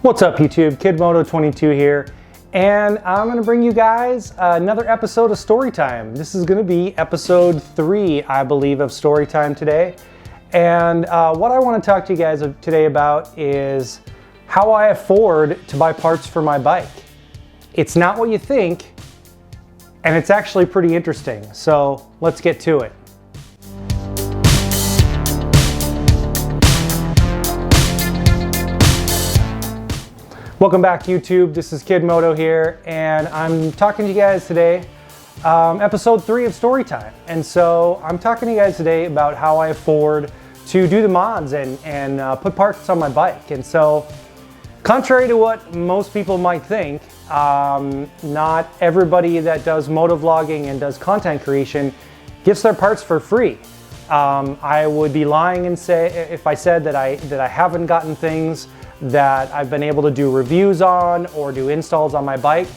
What's up YouTube, KidMoto22 here, and I'm going to bring you guys another episode of Storytime. This is going to be episode 3, I believe, of Storytime today. And what I want to talk to you guys today about is how I afford to buy parts for my bike. It's not what you think, and it's actually pretty interesting. So let's get to it. Welcome back YouTube, this is KidMoto here, and I'm talking to you guys today, episode 3 of Storytime. And so I'm talking to you guys today about how I afford to do the mods and put parts on my bike. And so, contrary to what most people might think, not everybody that does motovlogging and does content creation gets their parts for free. I would be lying and say if I said that I haven't gotten things that I've been able to do reviews on or do installs on my bike,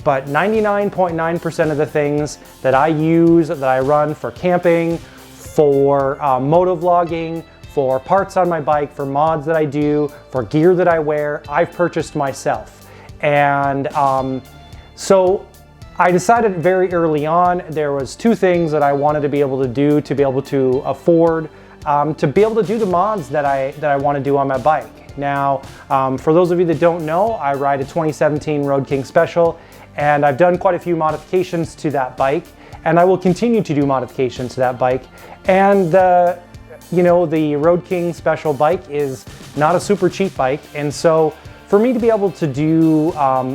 but 99.9% of the things that I use, that I run for camping, for motovlogging, for parts on my bike, for mods that I do, for gear that I wear, I've purchased myself. And so I decided very early on there was 2 things that I wanted to be able to do to be able to afford to be able to do the mods that I want to do on my bike. Now, for those of you that don't know, I ride a 2017 Road King Special, and I've done quite a few modifications to that bike, and I will continue to do modifications to that bike. And you know, the Road King Special bike is not a super cheap bike, and so for me to be able to do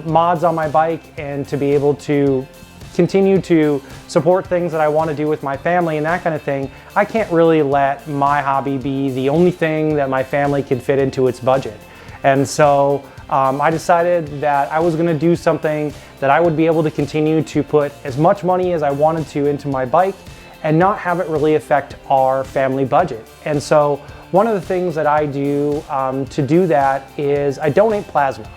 mods on my bike and to be able to continue to support things that I want to do with my family and that kind of thing, I can't really let my hobby be the only thing that my family can fit into its budget. And so I decided that I was going to do something that I would be able to continue to put as much money as I wanted to into my bike and not have it really affect our family budget. And so one of the things that I do to do that is I donate plasma.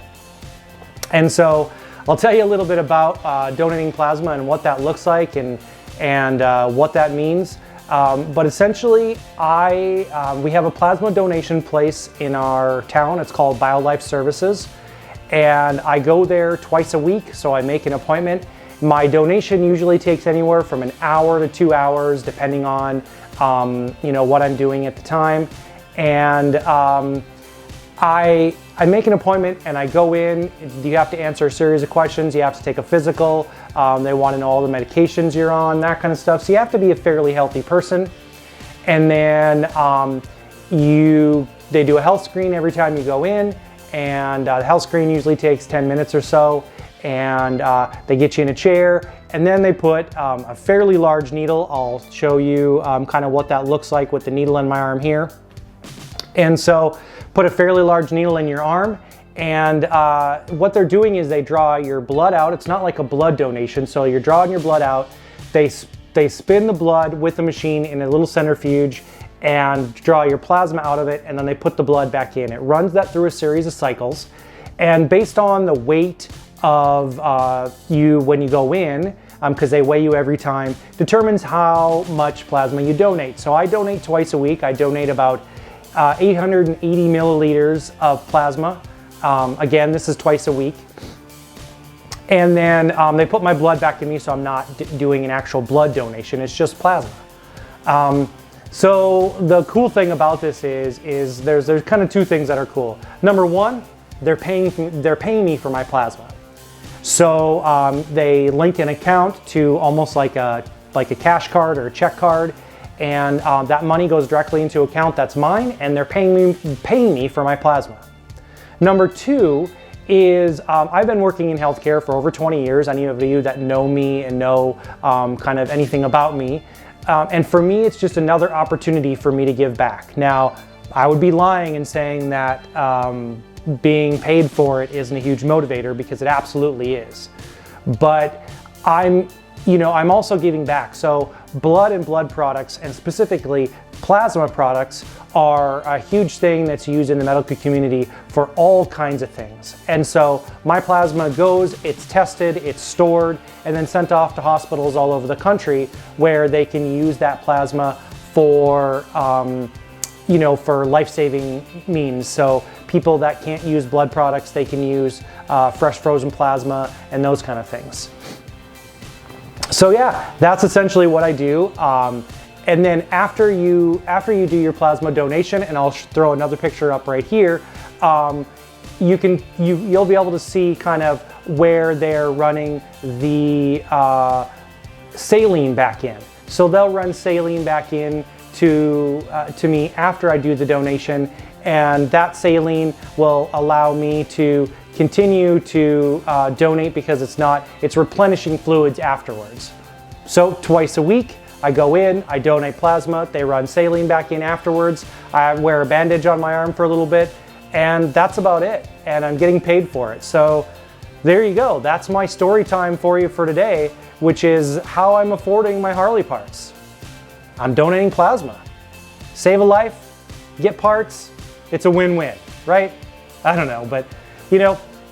And so I'll tell you a little bit about donating plasma and what that looks like and what that means. But essentially, we have a plasma donation place in our town. It's called BioLife Services. And I go there twice a week, so I make an appointment. My donation usually takes anywhere from an hour to 2 hours, depending on you know, what I'm doing at the time. And I make an appointment and I go in. You have to answer a series of questions. You have to take a physical. They want to know all the medications you're on, that kind of stuff. So you have to be a fairly healthy person. And then they do a health screen every time you go in. And the health screen usually takes 10 minutes or so. And they get you in a chair. And then they put a fairly large needle. I'll show you kind of what that looks like with the needle in my arm here. And so put a fairly large needle in your arm, and what they're doing is they draw your blood out. It's not like a blood donation, so you're drawing your blood out. They spin the blood with the machine in a little centrifuge and draw your plasma out of it, and then they put the blood back in. It runs that through a series of cycles, and based on the weight of you when you go in, because they weigh you every time, determines how much plasma you donate. So I donate twice a week. I donate about 880 milliliters of plasma. Again, this is twice a week. And then they put my blood back in me, so I'm not doing an actual blood donation. It's just plasma. So the cool thing about this is there's kind of 2 things that are cool. Number 1, they're paying me for my plasma. So they link an account to almost like a cash card or a check card. And that money goes directly into an account that's mine, and they're paying me for my plasma. Number 2 is I've been working in healthcare for over 20 years. Any of you that know me and know kind of anything about me. And for me, it's just another opportunity for me to give back. Now, I would be lying in saying that being paid for it isn't a huge motivator, because it absolutely is. But I'm also giving back. So blood and blood products, and specifically plasma products, are a huge thing that's used in the medical community for all kinds of things. And so my plasma goes, it's tested, it's stored, and then sent off to hospitals all over the country where they can use that plasma for for life-saving means. So people that can't use blood products, they can use fresh frozen plasma and those kind of things. So yeah, that's essentially what I do. And then after you do your plasma donation, and I'll throw another picture up right here, you'll be able to see kind of where they're running the saline back in. So they'll run saline back in to me after I do the donation, and that saline will allow me to continue to donate because it's replenishing fluids afterwards. So twice a week, I go in, I donate plasma, they run saline back in afterwards, I wear a bandage on my arm for a little bit, and that's about it. And I'm getting paid for it. So there you go. That's my story time for you for today, which is how I'm affording my Harley parts. I'm donating plasma. Save a life, get parts, it's a win-win, right? I don't know, but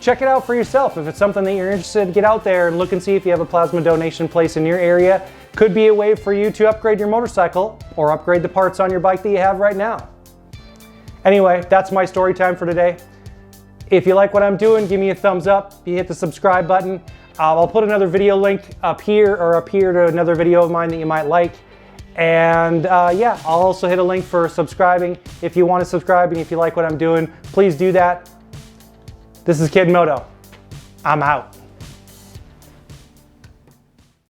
check it out for yourself. If it's something that you're interested in, get out there and look and see if you have a plasma donation place in your area. Could be a way for you to upgrade your motorcycle or upgrade the parts on your bike that you have right now. Anyway, that's my story time for today. If you like what I'm doing, give me a thumbs up. You hit the subscribe button. I'll put another video link up here to another video of mine that you might like. And yeah, I'll also hit a link for subscribing. If you want to subscribe and if you like what I'm doing, please do that. This is Kid Moto. I'm out.